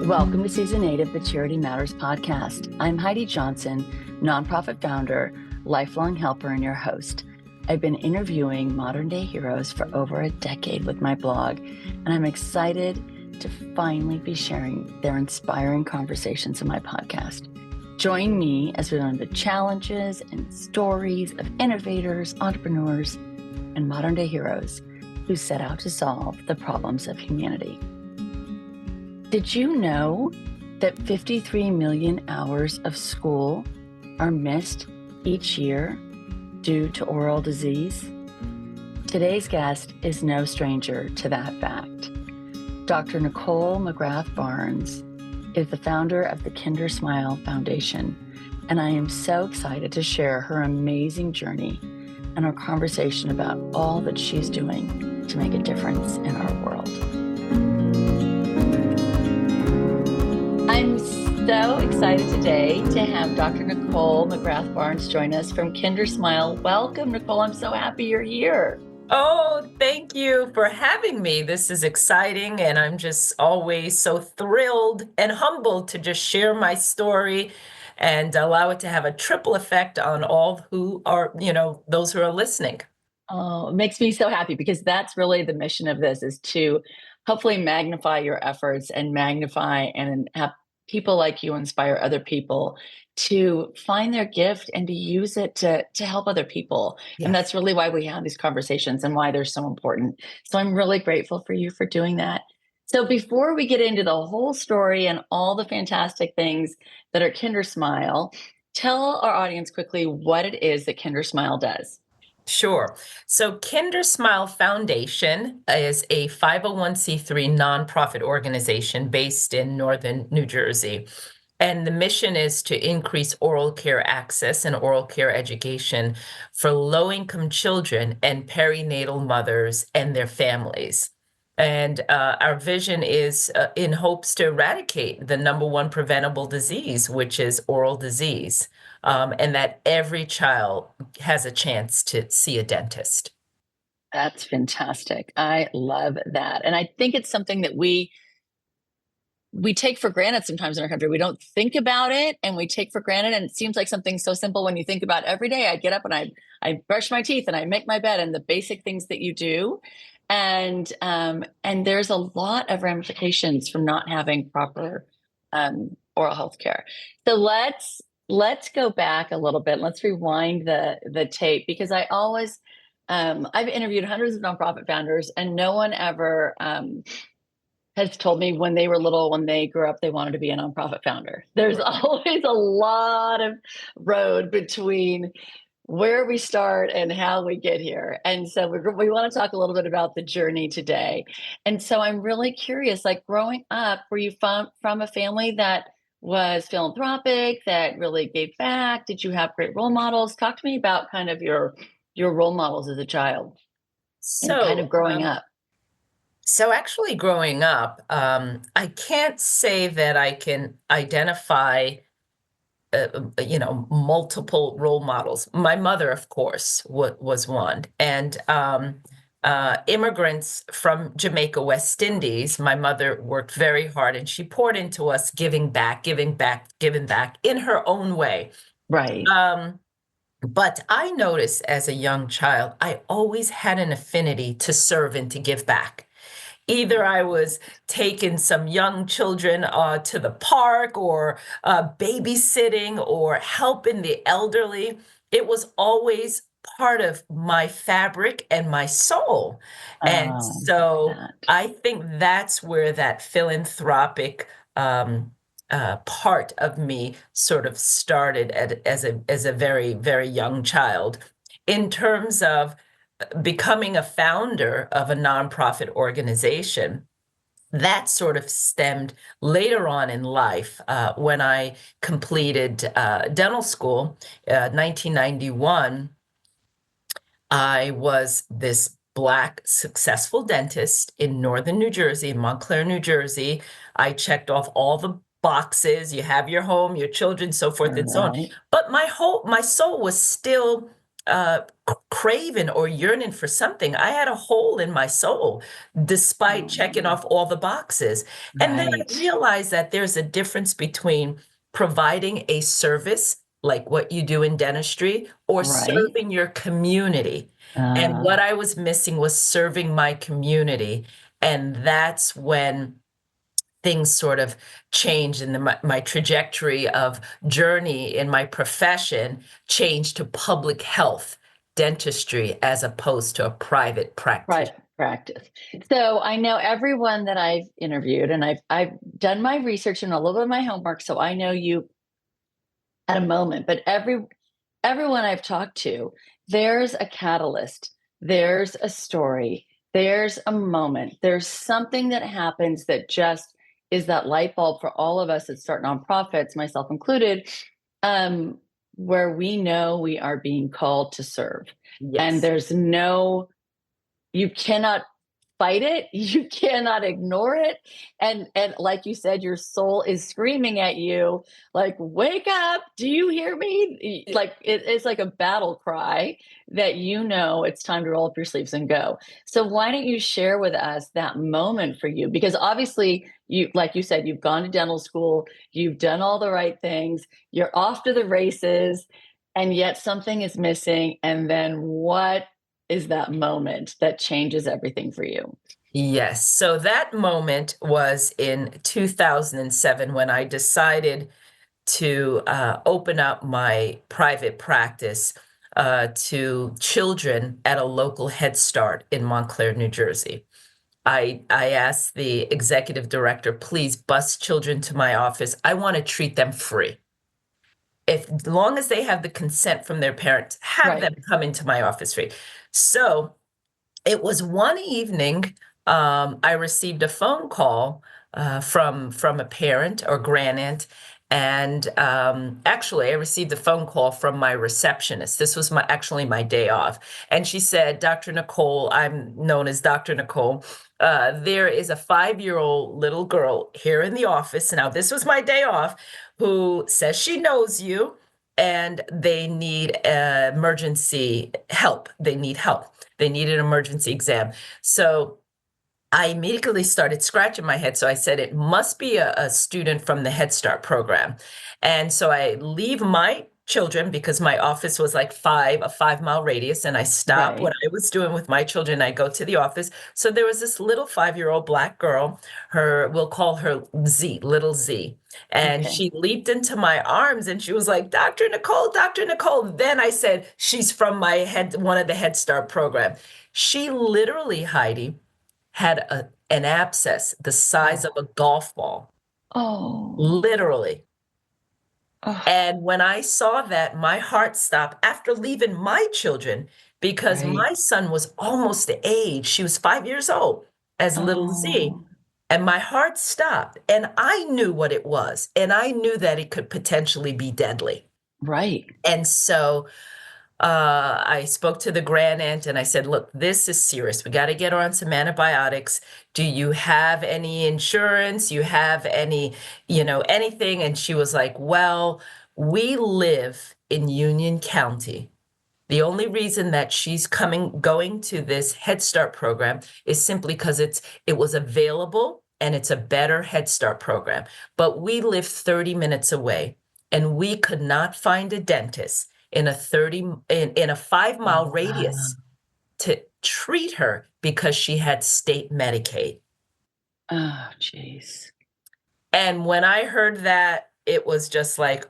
Welcome to Season 8 of the Charity Matters podcast. I'm Heidi Johnson, nonprofit founder, lifelong helper, and your host. I've been interviewing modern-day heroes for over a decade with my blog, and I'm excited to finally be sharing their inspiring conversations in my podcast. Join me as we learn the challenges and stories of innovators, entrepreneurs, and modern-day heroes who set out to solve the problems of humanity. Did you know that 53 million hours of school are missed each year due to oral disease? Today's guest is no stranger to that fact. Dr. Nicole McGrath-Barnes is the founder of the KinderSmile Foundation, and I am so excited to share her amazing journey and our conversation about all that she's doing to make a difference in our world. I'm so excited today to have Dr. Nicole McGrath-Barnes join us from KinderSmile. Welcome, Nicole. I'm so happy you're here. Oh, thank you for having me. This is exciting, and I'm just always so thrilled and humbled to just share my story and allow it to have a triple effect on all who are, those who are listening. Oh, it makes me so happy because that's really the mission of this, is to hopefully magnify your efforts and magnify and have people like you inspire other people to find their gift and to use it to help other people. Yes. And that's really why we have these conversations and why they're so important. So I'm really grateful for you for doing that. So before we get into the whole story and all the fantastic things that are KinderSmile, tell our audience quickly what it is that KinderSmile does. Sure. So KinderSmile Foundation is a 501c3 nonprofit organization based in northern New Jersey. And the mission is to increase oral care access and oral care education for low-income children and perinatal mothers and their families. And our vision is in hopes to eradicate the number one preventable disease, which is oral disease. And that every child has a chance to see a dentist. That's fantastic. I love that. And I think it's something that we take for granted sometimes in our country. We don't think about it, and we take for granted. And it seems like something so simple when you think about every day. I get up and I brush my teeth and I make my bed and the basic things that you do. And there's a lot of ramifications from not having proper oral health care. So let's go back a little bit. Let's rewind the tape, because I always, I've interviewed hundreds of nonprofit founders, and no one ever has told me when they were little, when they grew up, they wanted to be a nonprofit founder. There's always a lot of road between where we start and how we get here. And so we want to talk a little bit about the journey today. And so I'm really curious, like growing up, were you from a family that was philanthropic, that really gave back? Did you have great role models? Talk to me about kind of your role models as a child and kind of growing up. So actually growing up, I can't say that I can identify multiple role models. My mother, of course, was one. And immigrants from Jamaica, West Indies, my mother worked very hard, and she poured into us, giving back in her own way. Right. But I noticed as a young child, I always had an affinity to serve and to give back. Either I was taking some young children to the park, or babysitting, or helping the elderly. It was always part of my fabric and my soul. And so I think that's where that philanthropic part of me sort of started as a very, very young child. In terms of becoming a founder of a nonprofit organization, that sort of stemmed later on in life when I completed dental school, 1991. I was this Black successful dentist in northern New Jersey, in Montclair, New Jersey. I checked off all the boxes. You have your home, your children, so forth and so on. But my soul was still craving or yearning for something. I had a hole in my soul despite checking Um, off all the boxes. And then I right. realized that there's a difference between providing a service like what you do in dentistry or Right. serving your community. And Uh, what I was missing was serving my community. And that's when things sort of changed and my trajectory of journey in my profession changed to public health dentistry as opposed to a private practice. right. Practice. So I know everyone that I've interviewed, and I've done my research and a little bit of my homework, so I know you at a moment. But everyone I've talked to, there's a catalyst, there's a story, there's a moment, there's something that happens that just is that light bulb for all of us that start nonprofits, myself included, um, where we know we are being called to serve. And Yes. there's no, you cannot fight it, you cannot ignore it, and like you said, your soul is screaming at you like, wake up, do you hear me? Like it's like a battle cry that you know it's time to roll up your sleeves and go. So why don't you share with us that moment for you, because obviously you, like you said, you've gone to dental school, you've done all the right things, you're off to the races, and yet something is missing. And then what is that moment that changes everything for you? Yes. So that moment was in 2007 when I decided to open up my private practice to children at a local Head Start in Montclair, New Jersey. I asked the executive director, please bus children to my office. I want to treat them free. If as long as they have the consent from their parents, have them Right. come into my office free. So it was one evening, I received a phone call from a parent or grandaunt, and actually, I received a phone call from my receptionist. This was my day off, and she said, "Dr. Nicole, I'm known as Dr. Nicole. There is a 5-year-old little girl here in the office. Now, this was my day off, who says she knows you." And they need emergency help. They need help. They need an emergency exam. So I immediately started scratching my head. So I said, it must be a student from the Head Start program. And so I leave my children because my office was like a 5 mile radius. And I stop what Right. I was doing with my children. I go to the office. So there was this little 5-year-old black girl, we'll call her Z, little Z. And Okay. she leaped into my arms and she was like, Dr. Nicole, Dr. Nicole. Then I said, she's from one of the Head Start program. She literally, Heidi, had an abscess the size of Oh. a golf ball, Oh. literally. Oh. And when I saw that, my heart stopped after leaving my children because Right. my son was almost the age, she was 5 years old as little Z. Oh. And my heart stopped. And I knew what it was. And I knew that it could potentially be deadly. Right. And so I spoke to the grand aunt and I said, look, this is serious. We got to get her on some antibiotics. Do you have any insurance? You have anything? And she was like, well, we live in Union County. The only reason that she's going to this Head Start program is simply because it was available and it's a better Head Start program. But we live 30 minutes away and we could not find a dentist in a 5 mile Oh, wow. radius to treat her because she had state Medicaid. Oh, jeez. And when I heard that, it was just like,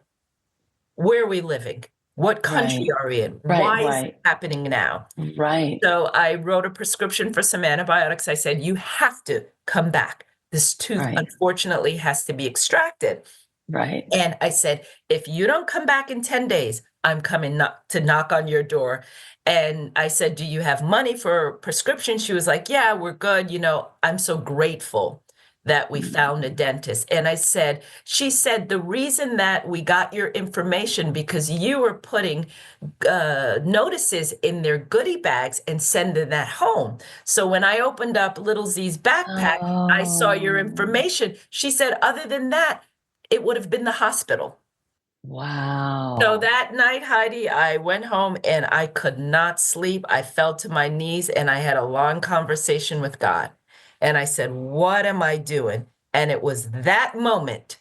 where are we living? What country Right. are we in? Right. Why is it Right. happening now? Right. So I wrote a prescription for some antibiotics. I said, you have to come back. This tooth, Right. unfortunately, has to be extracted. Right. And I said, if you don't come back in 10 days, I'm coming to knock on your door. And I said, do you have money for prescription? She was like, yeah, we're good. I'm so grateful that we found a Mm. dentist. And she said, the reason that we got your information because you were putting notices in their goodie bags and sending that home. So when I opened up Little Z's backpack, I saw your Oh, information. She said, other than that, it would have been the hospital. So Wow. that night, Heidi, I went home and I could not sleep. I fell to my knees and I had a long conversation with God. And I said, what am I doing? And it was that moment,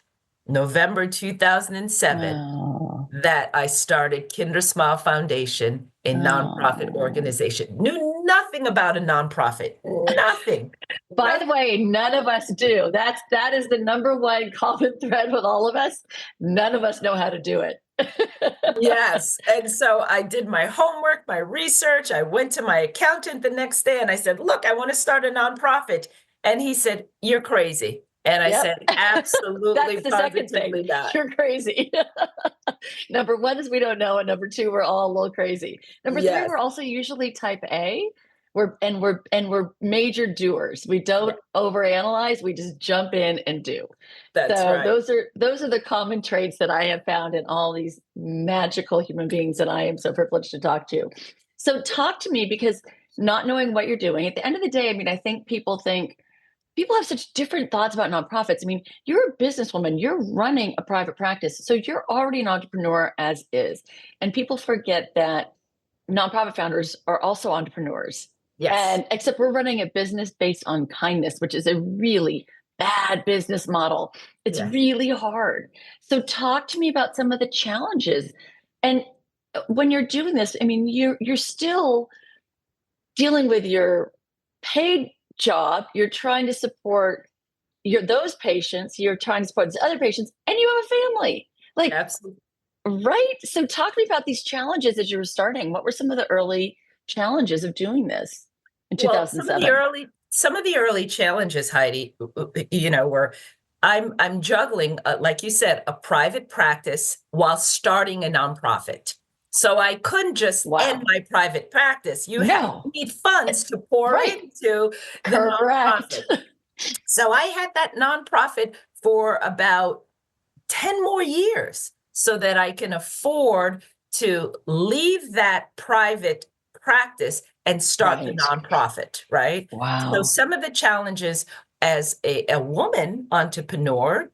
November 2007, Oh, that I started KinderSmile Foundation, a nonprofit oh. organization. Knew nothing about a nonprofit, nothing. By the way, none of us do. That is the number one common thread with all of us. None of us know how to do it. Yes. And so I did my homework, my research. I went to my accountant the next day and I said, look, I want to start a nonprofit. And he said, you're crazy. And I Yep. said, absolutely, That's the second thing. positively not. You're crazy. Number one is we don't know, and number two, we're all a little crazy. Number three, Yes. we're also usually type A. We're major doers. We Yeah, don't overanalyze. We just jump in and do. that's So right. those are the common traits that I have found in all these magical human beings that I am so privileged to talk to. So talk to me, because not knowing what you're doing, at the end of the day, I mean, I think people have such different thoughts about nonprofits. I mean, you're a businesswoman, you're running a private practice, so you're already an entrepreneur as is. And people forget that nonprofit founders are also entrepreneurs. Yes. And except we're running a business based on kindness, which is a really bad business model. It's Yes. really hard. So talk to me about some of the challenges. And when you're doing this, I mean, you're still dealing with your paid job, you're trying to support those patients, you're trying to support these other patients, and you have a family. Like, Absolutely. right? So talk to me about these challenges as you were starting. What were some of the early challenges of doing this in Well, 2007? some of the early challenges, Heidi, were I'm juggling, like you said, a private practice while starting a nonprofit. So I couldn't just end Wow. my private practice. No. You need funds to pour Right. into the Correct. nonprofit. So I had that nonprofit for about 10 more years so that I can afford to leave that private practice and start the Right. nonprofit, right? So Wow. some of the challenges as a woman entrepreneur,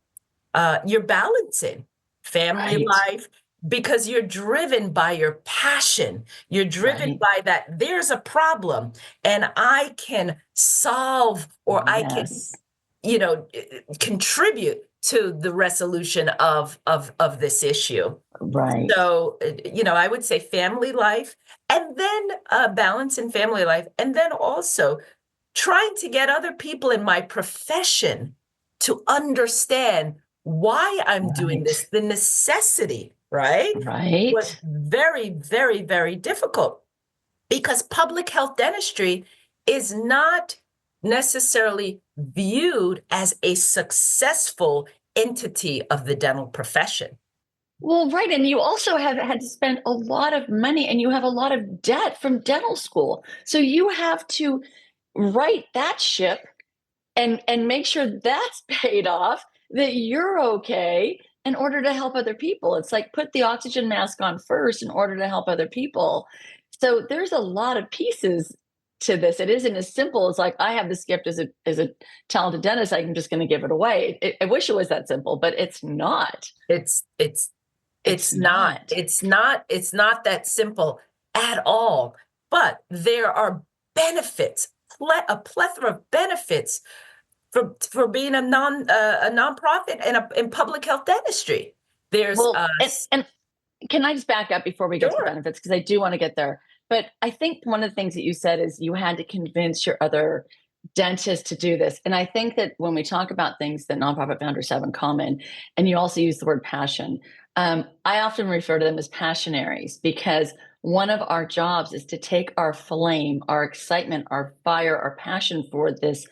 you're balancing family Right. life because you're driven by your passion. You're driven Right. by that there's a problem and I can solve or I can Yes. contribute to the resolution of this issue. Right. So, I would say family life and then balance in family life. And then also trying to get other people in my profession to understand why I'm doing Right. this, the necessity, right? Was Right. very, very, very difficult because public health dentistry is not necessarily viewed as a successful entity of the dental profession. Well, right. And you also have had to spend a lot of money, and you have a lot of debt from dental school. So you have to right that ship and make sure that's paid off, that you're okay in order to help other people. It's like put the oxygen mask on first in order to help other people. So there's a lot of pieces to this. It isn't as simple as like I have this gift as a talented dentist. I'm just going to give it away. I wish it was that simple, but it's not. It's it's It's it's not. not. It's not that simple at all. But there are benefits, a plethora of benefits for being a nonprofit and in public health dentistry. There's Well, and can I just back up before we get to the sure. benefits? Because I do want to get there. But I think one of the things that you said is you had to convince your other dentists to do this. And I think that when we talk about things that nonprofit founders have in common, and you also use the word passion, I often refer to them as passionaries, because one of our jobs is to take our flame, our excitement, our fire, our passion for this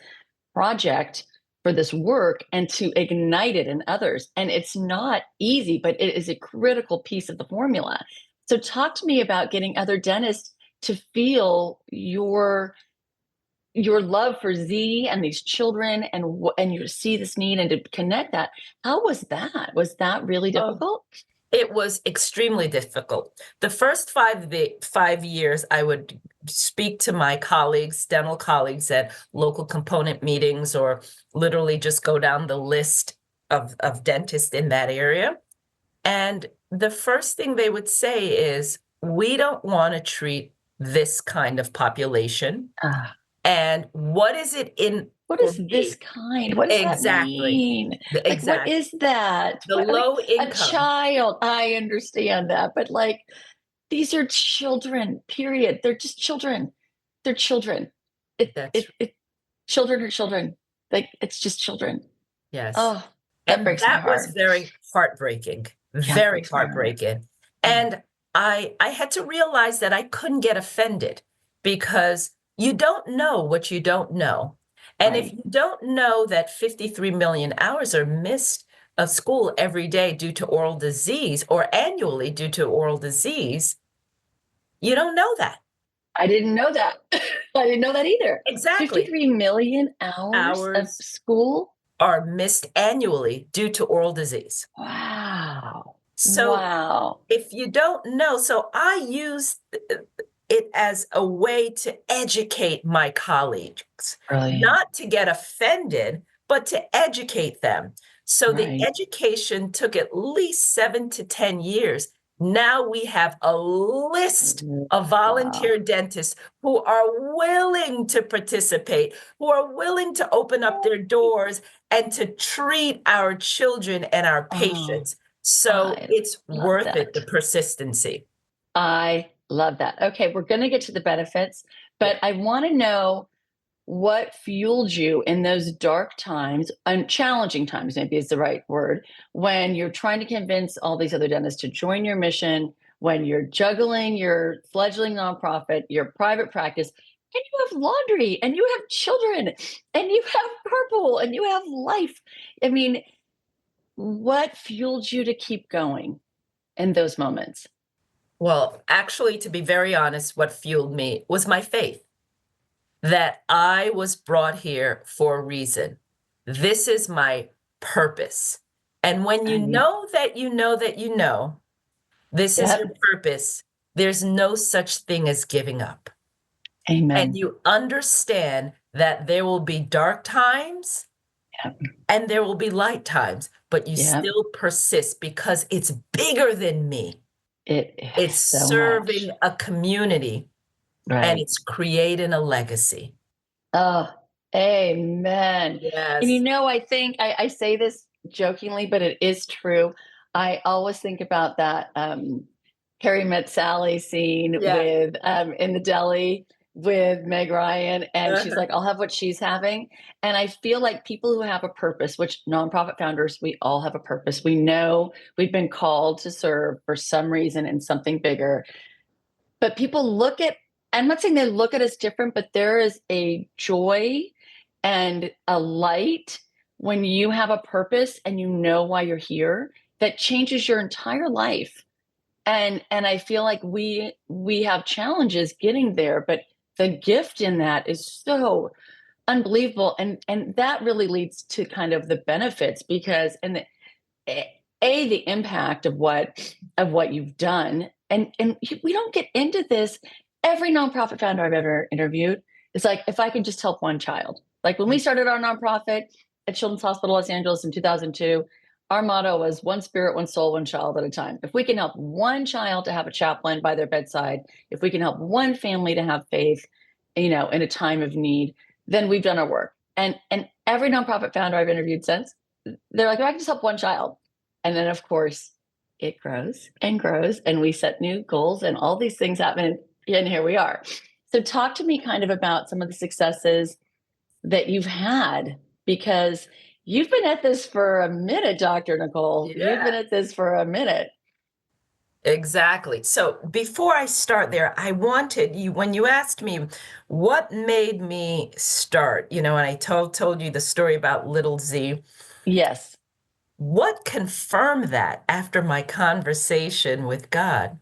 project, for this work, and to ignite it in others. And it's not easy, but it is a critical piece of the formula. So talk to me about getting other dentists to feel your love for Z and these children, and you see this need and to connect that. How was that? Was that really Oh, difficult? it was extremely difficult. The first 5 years, I would speak to my colleagues, dental colleagues at local component meetings, or literally just go down the list of dentists in that area. And the first thing they would say is, we don't want to treat this kind of population. Ah, And what is it in what for is this me? kind? What does that Exactly. mean? Like, what Exactly. is that? The What, like low a income. child, I understand that, but like these are children, period. They're just children. They're children. That's Children are children. Like it's just children. yes. Oh, that And breaks my that was heart. very heartbreaking, Yeah, it very breaks my heart. heartbreaking. Mm, And I had to realize that I couldn't get offended because you don't know what you don't know. And if right. you don't know that 53 million hours are missed of school every day due to oral disease or annually due to oral disease, you don't know that. I didn't know that. I didn't know that either. Exactly. 53 million hours of Hours school. are missed annually due to oral disease. Wow. So Wow. if you don't know, so I use it as a way to educate my colleagues, Brilliant. not to get offended, but to educate them. So the Right. education took at least 7 to 10 years. Now we have a list of Wow. volunteer dentists who are willing to participate, who are willing to open up their doors and to treat our children and our Oh, patients. So I it's love worth it, the that. persistency. I love that. Okay, we're going to get to the benefits, Yeah. but I want to know what fueled you in those dark times and challenging times, maybe is the right word, when you're trying to convince all these other dentists to join your mission, when you're juggling your fledgling nonprofit, your private practice, and you have laundry and you have children and you have purple and you have life. I mean, what fueled you to keep going in those moments? Well, actually, to be very honest, what fueled me was my faith that I was brought here for a reason. This is my purpose. And when you I, know that you know that you know this is your yep. purpose, there's no such thing as giving up. And Amen. you understand that there will be dark times Yep. and there will be light times, but you Yep. still persist because it's bigger than me. It It's is so serving much. a community and Right. it's creating a legacy. Oh, amen. And Yes. I think I say this jokingly, but it is true. I always think about that Harry Met Sally scene Yeah. with in the deli with Meg Ryan, and she's like, I'll have what she's having. And I feel like people who have a purpose, which nonprofit founders, we all have a purpose. We know we've been called to serve for some reason in something bigger. But people look at, I'm not saying they look at us different, but there is a joy and a light when you have a purpose and you know why you're here that changes your entire life. And I feel like we have challenges getting there, but the gift in that is so unbelievable. And that really leads to kind of the benefits because and the impact of what you've done and we don't get into this. Every nonprofit founder I've ever interviewed is like, if I could just help one child. Like when we started our nonprofit at Children's Hospital Los Angeles in 2002, our motto was one spirit, one soul, one child at a time. If we can help one child to have a chaplain by their bedside, if we can help one family to have faith, in a time of need, then we've done our work. And every nonprofit founder I've interviewed since, they're like, if I can just help one child. And then, of course, it grows and grows, and we set new goals, and all these things happen. And here we are. So, talk to me kind of about some of the successes that you've had because you've been at this for a minute, Dr. Nicole. You've Yeah, been at this for a minute. exactly. So before I start there, I wanted you, when you asked me what made me start, and I told you the story about little Z. Yes. What confirmed that after my conversation with God?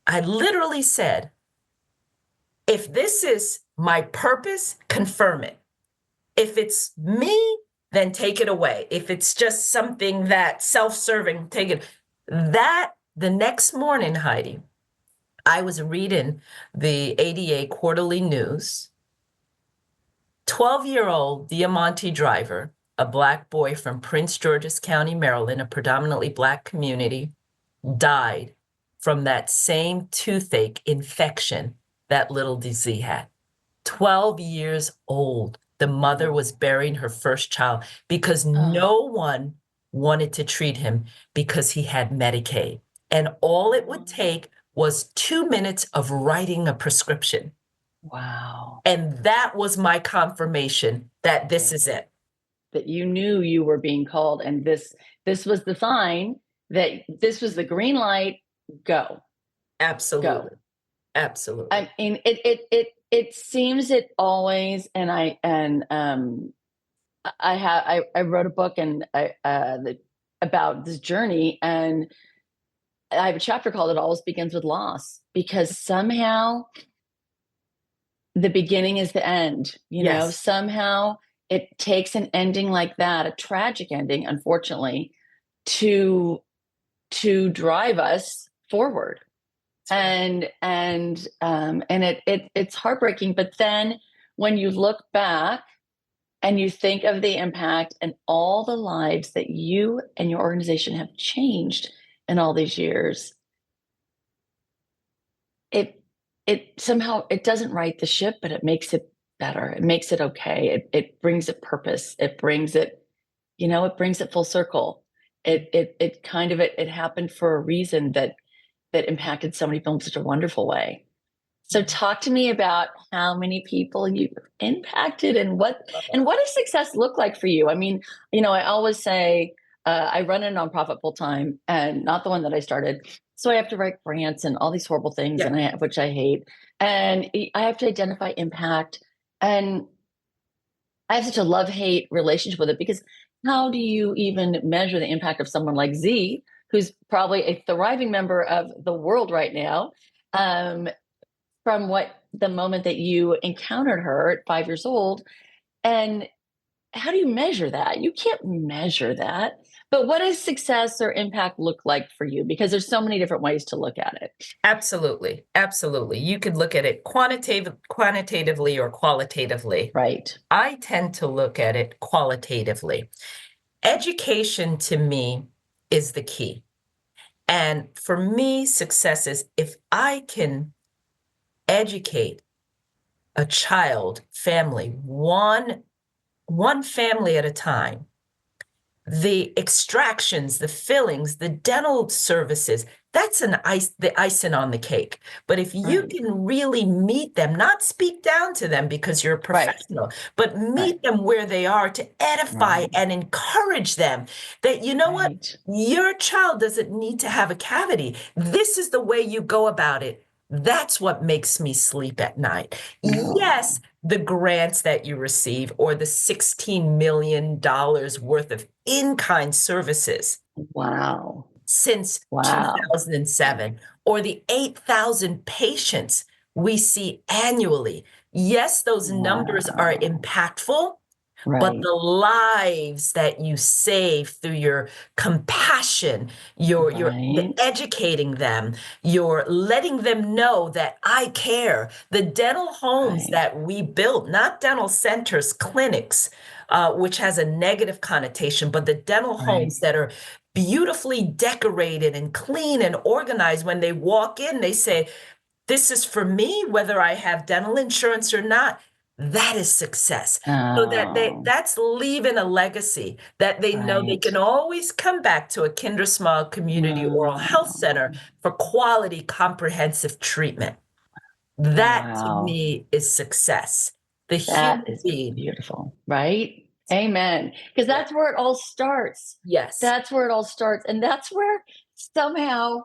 I literally said, if this is my purpose, confirm it. If it's me, then take it away. If it's just something that self-serving, take it. That the next morning, Heidi, I was reading the ADA quarterly news. 12-year-old Diamante driver a Black boy from Prince George's County, Maryland, a predominantly Black community, died from that same toothache infection that little DZ had. 12 years old. The mother was burying her first child because Oh, no one wanted to treat him because he had Medicaid. And all it would take was 2 minutes of writing a prescription. wow. And that was my confirmation that this Right. is it. That you knew you were being called, and this was the sign that this was the green light. Go, go. Absolutely. Absolutely. I mean, it seems it always, and I wrote a book and about this journey, and I have a chapter called "It Always Begins with Loss," because somehow the beginning is the end. Yes. Somehow it takes an ending like that, a tragic ending, unfortunately, to drive us forward. That's right. And it's heartbreaking. But then when you look back and you think of the impact and all the lives that you and your organization have changed in all these years, it it somehow it doesn't right the ship, but it makes it better. It makes it okay. It brings it purpose. It brings it, it brings it full circle. It kind of it happened for a reason that impacted so many people in such a wonderful way. So talk to me about how many people you've impacted, and what does success look like for you? I mean, I always say I run a nonprofit full time, and not the one that I started. So I have to write grants and all these horrible things, Yeah, which I hate, and I have to identify impact, and I have such a love hate relationship with it, because how do you even measure the impact of someone like Z, who's probably a thriving member of the world right now? Um, from the moment that you encountered her at 5 years old. And how do you measure that? You can't measure that. But what does success or impact look like for you? Because there's so many different ways to look at it. absolutely. Absolutely. You could look at it quantitatively or qualitatively. Right. I tend to look at it qualitatively. Education to me is the key. And for me, success is if I can educate a child, family, one family at a time, the extractions, the fillings, the dental services, that's the icing on the cake. But if you Right. can really meet them, not speak down to them because you're a Right. professional, but Right. meet them where they are to edify Right. and encourage them that, you know what, Right. your child doesn't need to have a cavity. This is the way you go about it. That's what makes me sleep at night. No. Yes, the grants that you receive or the $16 million worth of in-kind services Wow. since Wow. 2007 or the 8,000 patients we see annually. Yes, those numbers are Wow. impactful, but Right. the lives that you save through your compassion, the Right. educating them, you're letting them know that I care. The dental homes Right. that we built, not dental centers, clinics, which has a negative connotation, but the dental Right. homes that are beautifully decorated and clean and organized. When they walk in, they say, this is for me, whether I have dental insurance or not. That is success. So Oh, that's leaving a legacy that they know they right. can always come back to a KinderSmile Community Oral Health Center Oh, for quality comprehensive treatment. That to wow. me is success. The That human is being. beautiful, right? Amen. Because Yeah. that's where it all starts. Yes. That's where it all starts. And that's where somehow,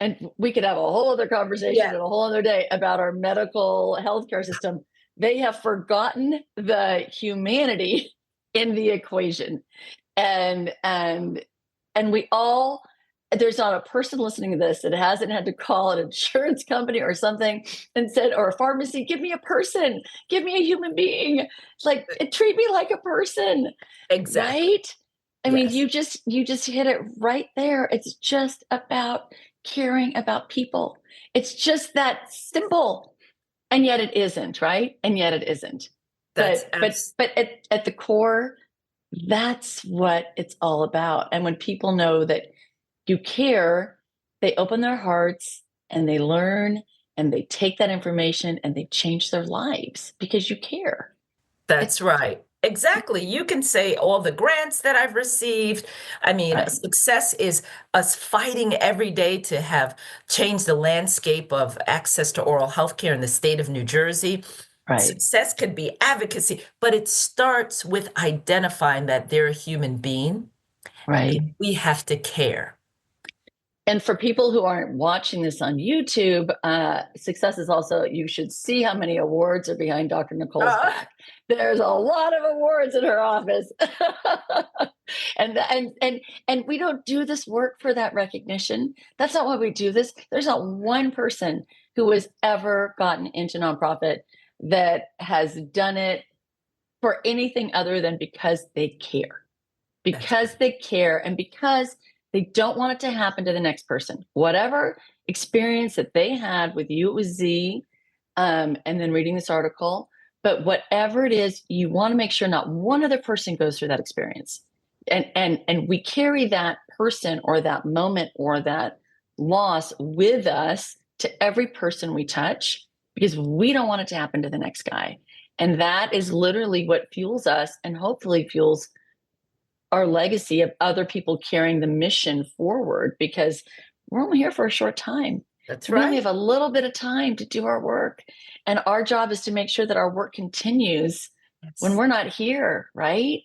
and we could have a whole other conversation Yeah. and a whole other day about our medical healthcare system. They have forgotten the humanity in the equation. And we all, there's not a person listening to this that hasn't had to call an insurance company or something and said, or a pharmacy, give me a person, give me a human being, like treat me like a person. Exactly. Right. I mean, Yes. you just hit it right there. It's just about caring about people. It's just that simple. And yet it isn't, right? And yet it isn't. That's But at the core, That's what it's all about. And when people know that you care, they open their hearts and they learn and they take that information and they change their lives because you care. That's It's right. Exactly. You can say all the grants that I've received. I mean, right, success is us fighting every day to have changed the landscape of access to oral health care in the state of New Jersey. right, Success could be advocacy, but it starts with identifying that they're a human being right. and we have to care. And for people who aren't watching this on YouTube, success is also, you should see how many awards are behind Dr. Nicole's Uh, back. There's a lot of awards in her office. And we don't do this work for that recognition. That's not why we do this. There's not one person who has ever gotten into nonprofit that has done it for anything other than because they care, that's because they care, and because they don't want it to happen to the next person. Whatever experience that they had with you, it was Z, and then reading this article. But whatever it is, you want to make sure not one other person goes through that experience. And we carry that person or that moment or that loss with us to every person we touch because we don't want it to happen to the next guy. And that is literally what fuels us and hopefully fuels our legacy of other people carrying the mission forward because we're only here for a short time. that's We only have right. a little bit of time to do our work. And our job is to make sure that our work continues when Yes. we're not here, right?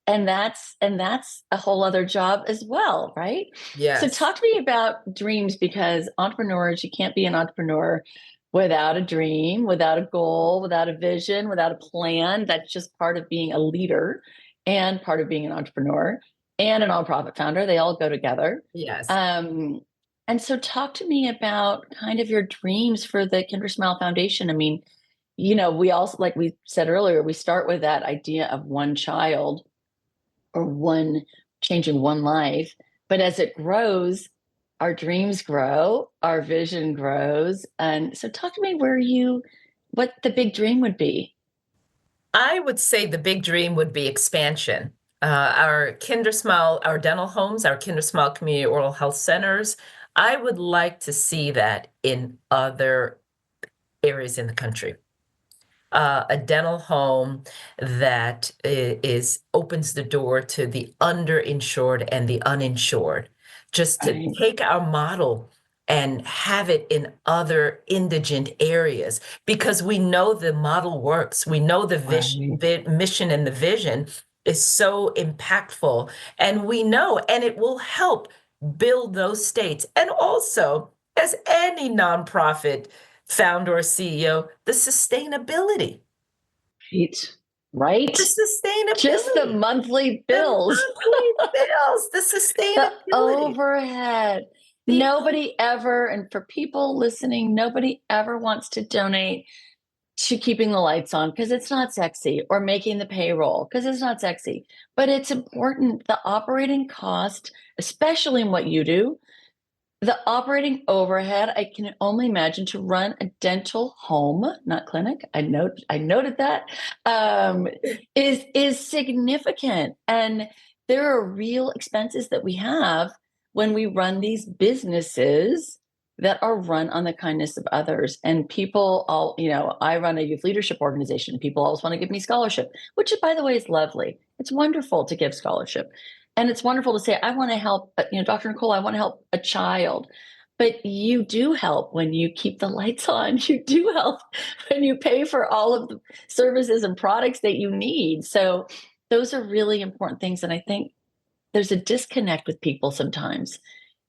And that's a whole other job as well, right? So Yes. talk to me about dreams because entrepreneurs, you can't be an entrepreneur without a dream, without a goal, without a vision, without a plan. That's just part of being a leader and part of being an entrepreneur and a nonprofit founder. They all go together. Yes. Um, and so, talk to me about kind of your dreams for the KinderSmile Foundation. I mean, we also, like we said earlier, we start with that idea of one child or one changing one life. But as it grows, our dreams grow, our vision grows. And so, talk to me what the big dream would be. I would say the big dream would be expansion. Our KinderSmile, our dental homes, our KinderSmile community oral health centers, I would like to see that in other areas in the country. A dental home that is opens the door to the underinsured and the uninsured. Just to Right, take our model and have it in other indigent areas because we know the model works. We know the right. mission and the vision is so impactful, and we know, and it will help build those states. And also, as any nonprofit founder or CEO, the sustainability. Right. The Right. Just the sustainability, monthly the bills, monthly bills, the the sustainability, overhead. the Nobody ever, and for people listening, nobody ever wants to donate to keeping the lights on because it's not sexy or making the payroll because it's not sexy. But it's important. The operating cost, especially in what you do, the operating overhead, I can only imagine to run a dental home, not clinic. I noted that is significant, and there are real expenses that we have when we run these businesses that are run on the kindness of others. And people, all I run a youth leadership organization. People always want to give me scholarship, which, by the way, is lovely. It's wonderful to give scholarship. And it's wonderful to say, I want to help, Dr. Nicole, I want to help a child. But you do help when you keep the lights on. You do help when you pay for all of the services and products that you need. So those are really important things. And I think there's a disconnect with people sometimes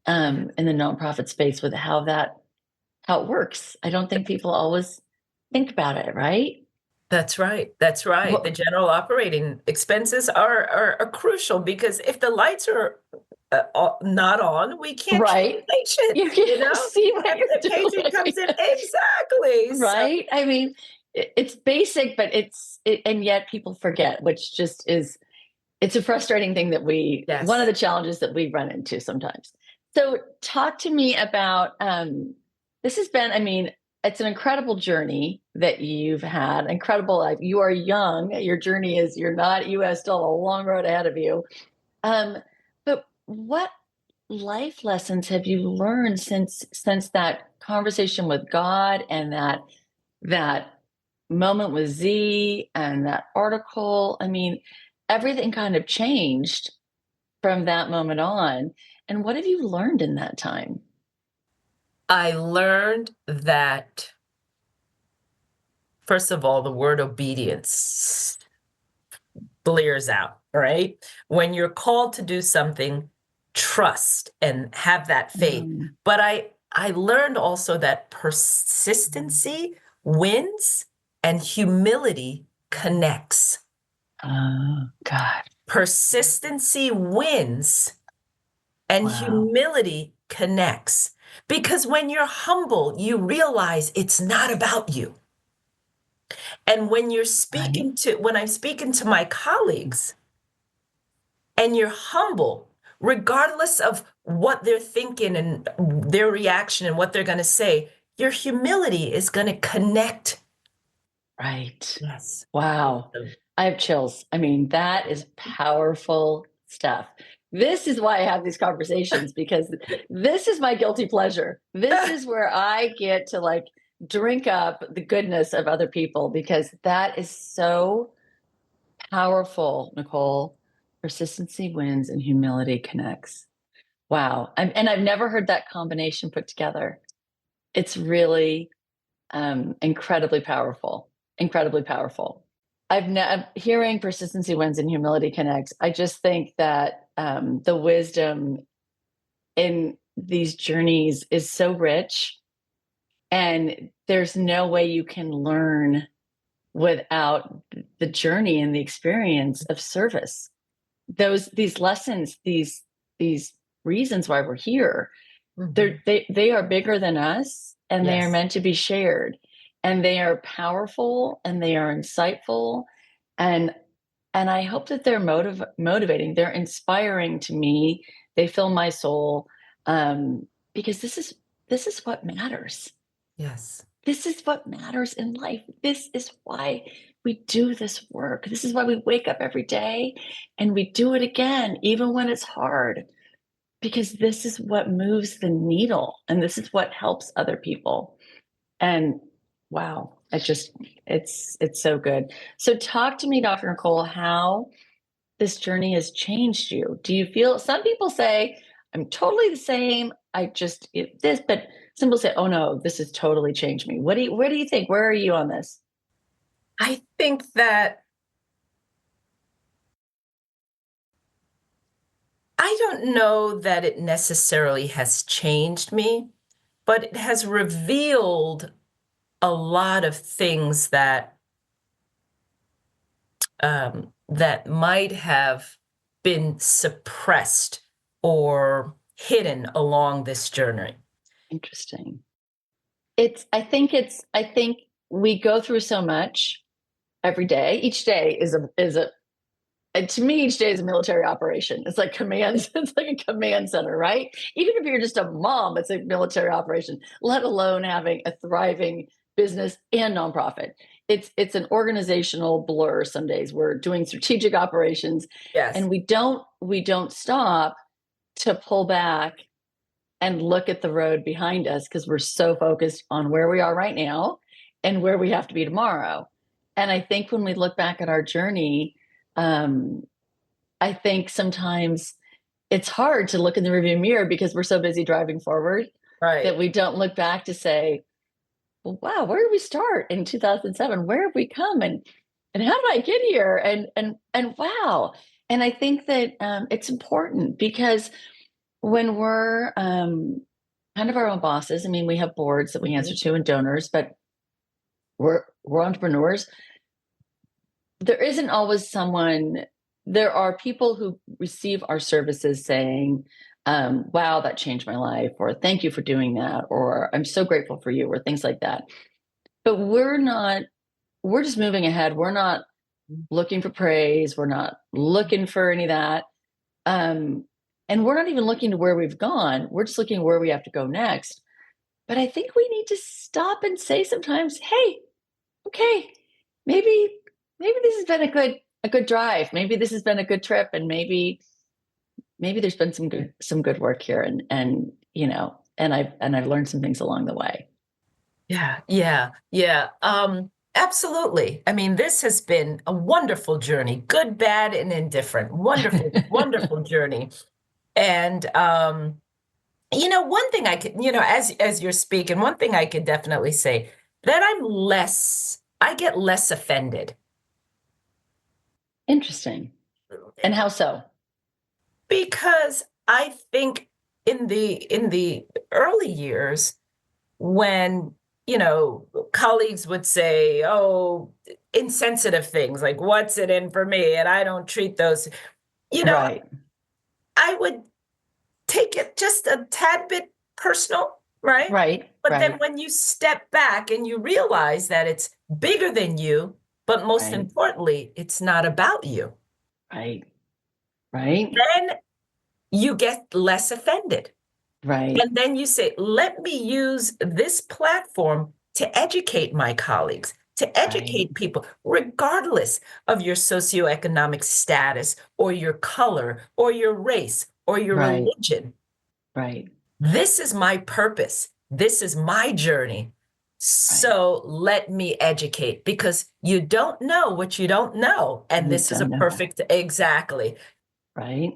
in the nonprofit space with how it works. I don't think people always think about it, right? That's right. That's right. The Well, general operating expenses are crucial because if the lights are not on, we can't treat right. the patient, You can you know? see what And the you're patient doing. comes in exactly. So, Right? I mean, it's basic, but and yet people forget, which just is, it's a frustrating thing that one of yes. the challenges that we run into sometimes. So talk to me about, this has been, I mean, it's an incredible journey that you've had. Incredible life. You are young. Your journey is, you're not, you have still a long road ahead of you. Um, but what life lessons have you learned since that conversation with God and that moment with Z and that article? I mean, everything kind of changed from that moment on. And what have you learned in that time? I learned that, first of all, the word obedience blares out, right? When you're called to do something, trust and have that faith. Mm. But I learned also that persistency wins and humility connects. Oh, God. Persistency wins and Wow. humility connects. Because when you're humble, you realize it's not about you. And Right. when I'm speaking to my colleagues and you're humble, regardless of what they're thinking and their reaction and what they're going to say, your humility is going to connect. Right. Yes. Wow. Wisdom. I have chills. I mean, that is powerful stuff. This is why I have these conversations, because this is my guilty pleasure. This is where I get to like drink up the goodness of other people, because that is so powerful, Nicole. Persistency wins and humility connects. Wow. And I've never heard that combination put together. It's really incredibly powerful, incredibly powerful. Hearing persistency wins and humility connects. I just think that the wisdom in these journeys is so rich, and there's no way you can learn without the journey and the experience of service. These lessons, these reasons why we're here, Mhm. they are bigger than us, and they are Yes. meant to be shared, and they are powerful, and they are insightful, and I hope that they're motivating, they're inspiring to me, they fill my soul, because this is what matters. Yes. This is what matters in life. This is why we do this work. This is why we wake up every day and we do it again, even when it's hard, because this is what moves the needle, and this is what helps other people. And wow, it's so good. So talk to me, Dr. Nicole, how this journey has changed you. Do you feel, some people say I'm totally the same, I just this, but some people say, oh no, this has totally changed me. Where do you think, where are you on this? I think that I don't know that it necessarily has changed me, but it has revealed a lot of things that might have been suppressed or hidden along this journey. Interesting. I think we go through so much every day. Each day is a and to me, each day is a military operation. It's like commands, it's like a command center, right? Even if you're just a mom, it's a military operation, let alone having a thriving business and nonprofit. It's an organizational blur some days. We're doing strategic operations, Yes. and we don't stop to pull back and look at the road behind us, because we're so focused on where we are right now and where we have to be tomorrow. And I think when we look back at our journey, um, I think sometimes it's hard to look in the rearview mirror because we're so busy driving forward that Right. we don't look back to say, well, wow, where did we start in 2007? Where have we come? And how did I get here? And wow. And I think that it's important, because when we're kind of our own bosses, I mean, we have boards that we answer Mhm. to and donors, but we're entrepreneurs. There isn't always someone, there are people who receive our services saying, wow, that changed my life, or thank you for doing that, or I'm so grateful for you, or things like that. But we're just moving ahead. We're not looking for praise. We're not looking for any of that. Um, and we're not even looking to where we've gone. We're just looking where we have to go next. But I think we need to stop and say sometimes, hey, okay, maybe this has been a good drive. Maybe this has been a good trip, and maybe there's been some good work here, and I've learned some things along the way. Yeah, yeah, yeah. Absolutely. I mean, this has been a wonderful journey, good, bad, and indifferent. Wonderful, wonderful journey. And one thing I could, as you're speaking, one thing I could definitely say that I get less offended Interesting. And how so? because I think in the early years when colleagues would say, "Oh, insensitive things like what's it in for me?" and I don't treat those, you know, Right, I would take it just a tad bit personal, right? right, But then right, when you step back and you realize that it's bigger than you, but most right, importantly, it's not about you, right, right, then you get less offended. right, And then you say, let me use this platform to educate my colleagues, to right, educate people, regardless of your socioeconomic status or your color or your race or your right, religion. right, This is my purpose. This is my journey. right. So let me educate because you don't know what you don't know. And You this is a don't know that. perfect, exactly. Right.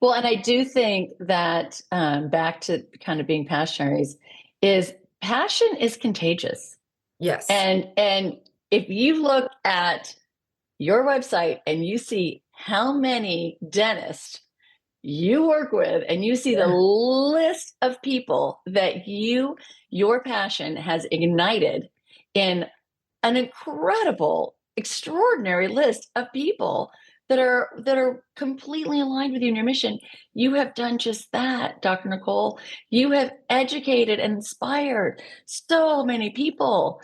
Well, and I do think that back to kind of being passionaries is passion is contagious. Yes. And if you look at your website and you see how many dentists you work with and you see the Yeah. list of people that your passion has ignited in an incredible, extraordinary list of people that are completely aligned with you and your mission. You have done just that, Dr. Nicole. You have educated and inspired so many people,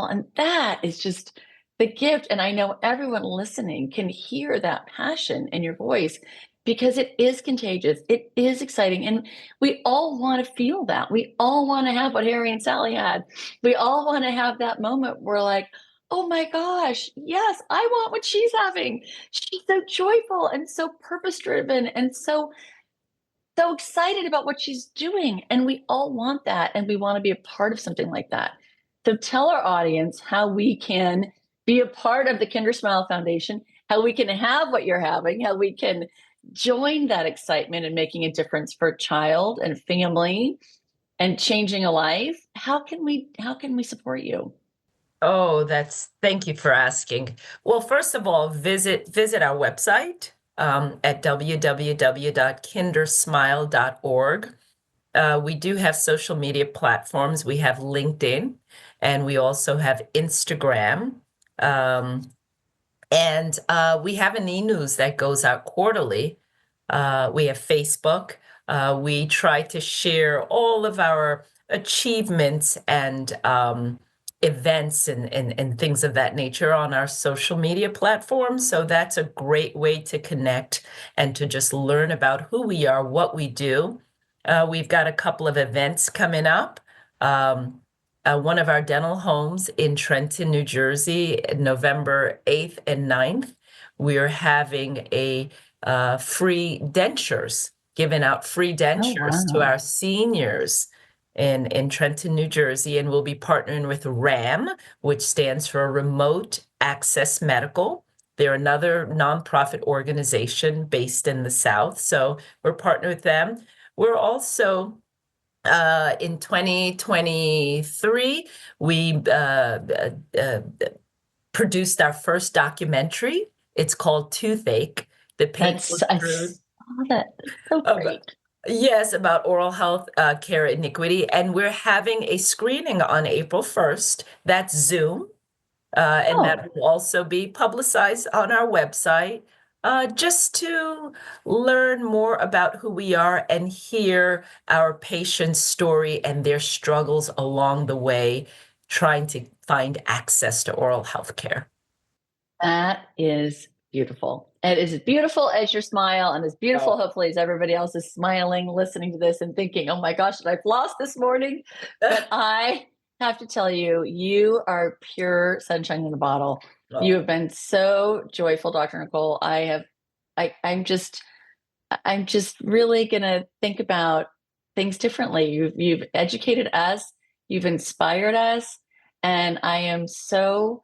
and that is just the gift. And I know everyone listening can hear that passion in your voice because it is contagious. It is exciting, and we all want to feel that. We all want to have what Harry and Sally had. We all want to have that moment where, like, oh my gosh, yes, I want what she's having. She's so joyful and so purpose driven and so excited about what she's doing. And we all want that. And we want to be a part of something like that. So tell our audience how we can be a part of the KinderSmile Foundation, how we can have what you're having, how we can join that excitement and making a difference for child and family and changing a life. How can we support you? Oh, thank you for asking. Well, first of all, visit our website at www.kindersmile.org. We do have social media platforms. We have LinkedIn and we also have Instagram. Um, and we have an e-news that goes out quarterly. We have Facebook. We try to share all of our achievements and events and things of that nature on our social media platforms. So that's a great way to connect and to just learn about who we are, what we do. We've got a couple of events coming up. Um, one of our dental homes in Trenton, New Jersey, November 8th and 9th. We're having a free dentures, giving out free Oh, dentures to wow. our seniors in Trenton, New Jersey. And we'll be partnering with RAM, which stands for Remote Access Medical. They're another nonprofit organization based in the South. So we're partnering with them. We're also in 2023, we produced our first documentary. It's called Toothache, The Painful I Truth saw that. It's so about, great. yes, about oral health care iniquity. And we're having a screening on April 1st. That's Zoom. And Oh, that will also be publicized on our website, just to learn more about who we are and hear our patients' story and their struggles along the way, trying to find access to oral health care. that is beautiful. And as beautiful as your smile and as beautiful, Oh. hopefully, as everybody else is smiling, listening to this and thinking, oh my gosh, did I floss this morning? But I have to tell you, you are pure sunshine in a bottle. You Oh. have been so joyful, Dr. Nicole. I'm just really gonna think about things differently. You've educated us, you've inspired us, and I am so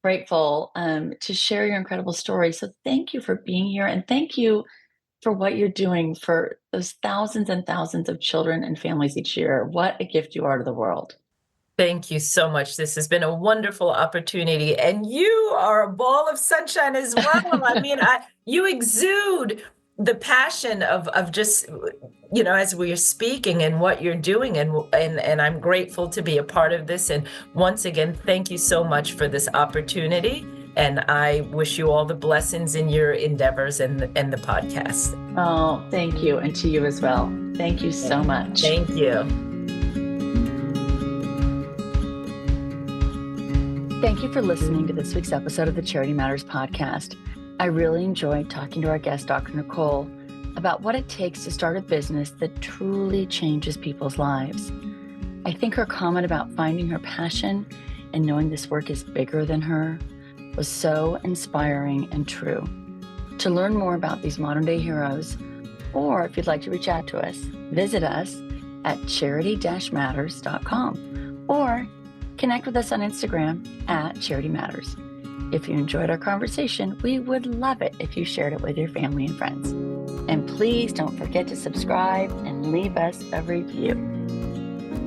grateful to share your incredible story. So thank you for being here, and thank you for what you're doing for those thousands and thousands of children and families each year. What a gift you are to the world. Thank you so much. This has been a wonderful opportunity, and you are a ball of sunshine as well. I mean, you exude the passion of just, as we are speaking and what you're doing, and I'm grateful to be a part of this. And once again, thank you so much for this opportunity. And I wish you all the blessings in your endeavors and the podcast. Oh, thank you. And to you as well. Thank you so much. Thank you. Thank you for listening to this week's episode of the Charity Matters podcast. I really enjoyed talking to our guest, Dr. Nicole, about what it takes to start a business that truly changes people's lives. I think her comment about finding her passion and knowing this work is bigger than her was so inspiring and true. To learn more about these modern day heroes, or if you'd like to reach out to us, visit us at charity-matters.com or connect with us on Instagram at Charity Matters. If you enjoyed our conversation, we would love it if you shared it with your family and friends. And please don't forget to subscribe and leave us a review.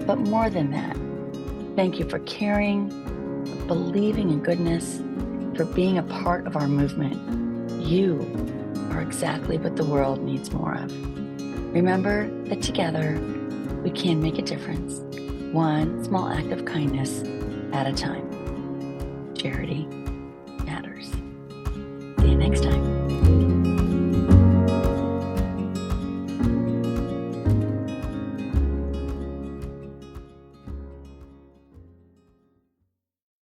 But more than that, thank you for caring, for believing in goodness, for being a part of our movement. You are exactly what the world needs more of. Remember that together we can make a difference. One small act of kindness at a time. Charity matters. See you next time.